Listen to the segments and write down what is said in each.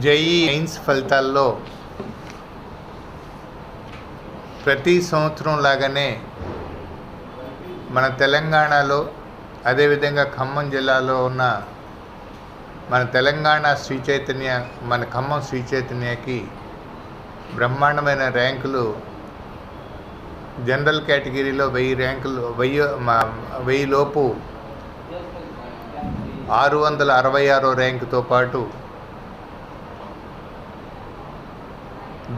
JEE mains ఫలితాల్లో ప్రతి సంవత్సరం లాగానే మన తెలంగాణలో అదేవిధంగా ఖమ్మం జిల్లాలో ఉన్న మన తెలంగాణ శ్రీ చైతన్య మన ఖమ్మం శ్రీ చైతన్యకి బ్రహ్మాండమైన ర్యాంకులు జనరల్ కేటగిరీలో 1000 ర్యాంకులు 1000 లోపు 666 ర్యాంకుతో పాటు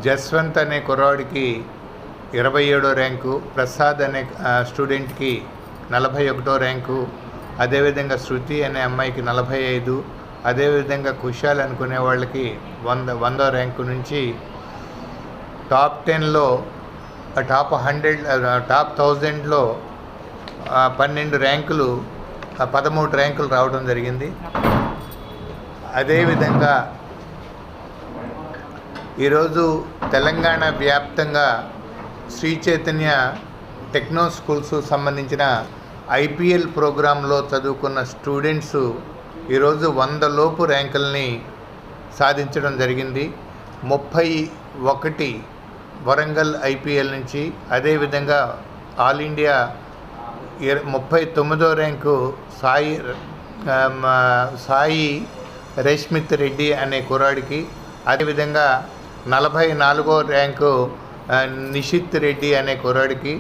జస్వంత్ అనే కుర్రాడికి 27వ ర్యాంకు, ప్రసాద్ అనే స్టూడెంట్కి 41వ ర్యాంకు, అదేవిధంగా శృతి అనే అమ్మాయికి 45, అదేవిధంగా కుశాల్ అనుకునే వాళ్ళకి 100వ ర్యాంకు నుంచి టాప్ 10లో టాప్ 1000లో 12 ర్యాంకులు 13 ర్యాంకులు రావడం జరిగింది. అదేవిధంగా ఈరోజు తెలంగాణ వ్యాప్తంగా శ్రీ చైతన్య టెక్నో స్కూల్స్ సంబంధించిన ఐపీఎల్ ప్రోగ్రాంలో చదువుకున్న స్టూడెంట్స్ ఈరోజు 100 లోపు ర్యాంకుల్ని సాధించడం జరిగింది. 31 వరంగల్ ఐపీఎల్ నుంచి, అదేవిధంగా ఆల్ ఇండియా 39వ ర్యాంకు సాయి రేష్మిత్ రెడ్డి అనే కుర్రాడికి, అదేవిధంగా 44వ ర్యాంకు నిషిత్ రెడ్డి అనే కుర్రాడికి,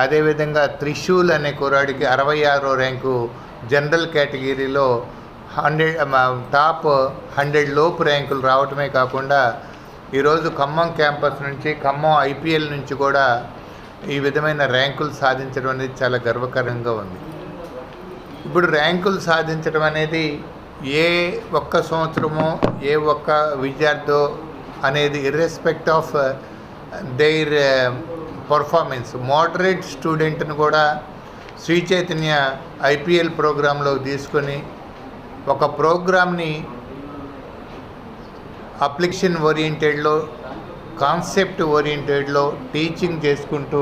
అదేవిధంగా త్రిశూల్ అనే కుర్రాడికి 66వ ర్యాంకు జనరల్ కేటగిరీలో టాప్ 100 లోపు ర్యాంకులు రావటమే కాకుండా ఈరోజు ఖమ్మం క్యాంపస్ నుంచి, ఖమ్మం ఐపీఎల్ నుంచి కూడా ఈ విధమైన ర్యాంకులు సాధించడం అనేది చాలా గర్వకారంగా ఉంది. ఇప్పుడు ర్యాంకులు సాధించడం అనేది ఏ ఒక్క సంవత్సరమో ఏ ఒక్క విద్యార్థో అనేది ఇర్రెస్పెక్ట్ ఆఫ్ దేర్ పర్ఫార్మెన్స్, మోడరేట్ స్టూడెంట్ను కూడా శ్రీ చైతన్య ఐపీఎల్ ప్రోగ్రాంలో తీసుకొని ఒక ప్రోగ్రామ్ని అప్లికేషన్ ఓరియంటెడ్లో, కాన్సెప్ట్ ఓరియంటెడ్లో టీచింగ్ చేసుకుంటూ